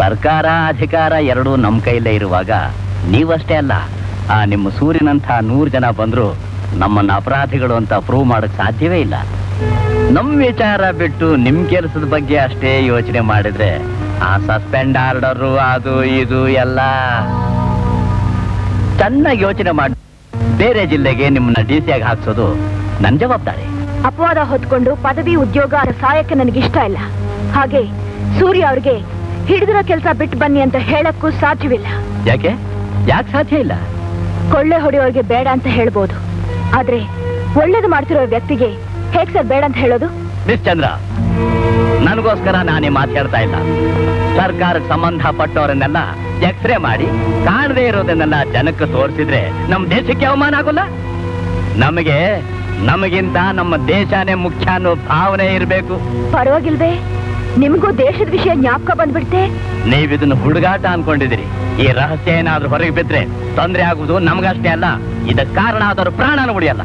ಸರ್ಕಾರ ಅಧಿಕಾರ ಎರಡೂ ನಮ್ಮ ಕೈಲೇ ಇರುವಾಗ ನೀವಷ್ಟೇ ಅಲ್ಲ, ಆ ನಿಮ್ಮ ಸೂರ್ಯನಂಥ 100 ಜನ ಬಂದ್ರು ನಮ್ಮನ್ನ ಅಪರಾಧಿಗಳು ಅಂತ ಪ್ರೂವ್ ಮಾಡಕ್ ಸಾಧ್ಯವೇ ಇಲ್ಲ. ನಮ್ ವಿಚಾರ ಬಿಟ್ಟು ನಿಮ್ ಕೆಲಸದ ಬಗ್ಗೆ ಅಷ್ಟೇ ಯೋಚನೆ ಮಾಡಿದ್ರೆ ಆ ಸಸ್ಪೆಂಡ್ ಆರ್ಡರು ಅದು ಇದು ಎಲ್ಲ ಚೆನ್ನಾಗಿ ಯೋಚನೆ ಮಾಡಿ ಬೇರೆ ಜಿಲ್ಲೆಗೆ ನಿಮ್ಮನ್ನ DC ಆಗಿ ಹಾಕ್ಸೋದು ನನ್ ಜವಾಬ್ದಾರಿ. ಅಪವಾದ ಹೊತ್ಕೊಂಡು ಪದವಿ ಉದ್ಯೋಗ ಸಾಯಕ್ಕೆ ನನಗಿಷ್ಟ ಇಲ್ಲ. ಹಾಗೆ ಸೂರ್ಯ ಅವ್ರಿಗೆ ಹಿಡಿದಿರೋ ಕೆಲಸ ಬಿಟ್ಟು ಬನ್ನಿ ಅಂತ ಹೇಳಕ್ಕೂ ಸಾಧ್ಯವಿಲ್ಲ. ಯಾಕೆ ಸಾಧ್ಯ ಇಲ್ಲ? ಕೊಳ್ಳೆ ಹೊಡೆಯೋರ್ಗೆ ಬೇಡ ಅಂತ ಹೇಳ್ಬೋದು, ಆದ್ರೆ ಒಳ್ಳೇದು ಮಾಡ್ತಿರೋ ವ್ಯಕ್ತಿಗೆ ಹೇಗ್ ಸರ್ ಬೇಡ ಅಂತ ಹೇಳೋದು? ಮಿಸ್ ಚಂದ್ರ, ನನಗೋಸ್ಕರ ನಾನೇ ಮಾತಾಡ್ತಾ ಇಲ್ಲ. ಸರ್ಕಾರಕ್ಕೆ ಸಂಬಂಧಪಟ್ಟವರನ್ನೆಲ್ಲ ಎಕ್ಸ್ರೇ ಮಾಡಿ ಕಾಣದೇ ಇರೋದನ್ನೆಲ್ಲ ಜನಕ್ಕೆ ತೋರಿಸಿದ್ರೆ ನಮ್ಮ ದೇಶಕ್ಕೆ ಅವಮಾನ ಆಗೋಲ್ಲ. ನಮಗಿಂತ ನಮ್ಮ ದೇಶನೇ ಮುಖ್ಯ ಅನ್ನೋ ಭಾವನೆ ಇರಬೇಕು. ಪರವಾಗಿಲ್ವೇ? ನಿಮಗೂ ದೇಶದ ವಿಷಯ ಜ್ಞಾಪಕ ಬಂದ್ಬಿಡ್ತೆ. ನೀವಿದನ್ನು ಹುಡುಗಾಟ ಅನ್ಕೊಂಡಿದ್ದೀರಿ. ಈ ರಹಸ್ಯ ಏನಾದ್ರೂ ಹೊರಗೆ ಬಿದ್ರೆ ತೊಂದರೆ ಆಗುವುದು ನಮಗಷ್ಟೇ ಅಲ್ಲ, ಇದಕ್ಕೆ ಕಾರಣ ಆದವರು ಪ್ರಾಣನ ಉಳಿಯಲ್ಲ.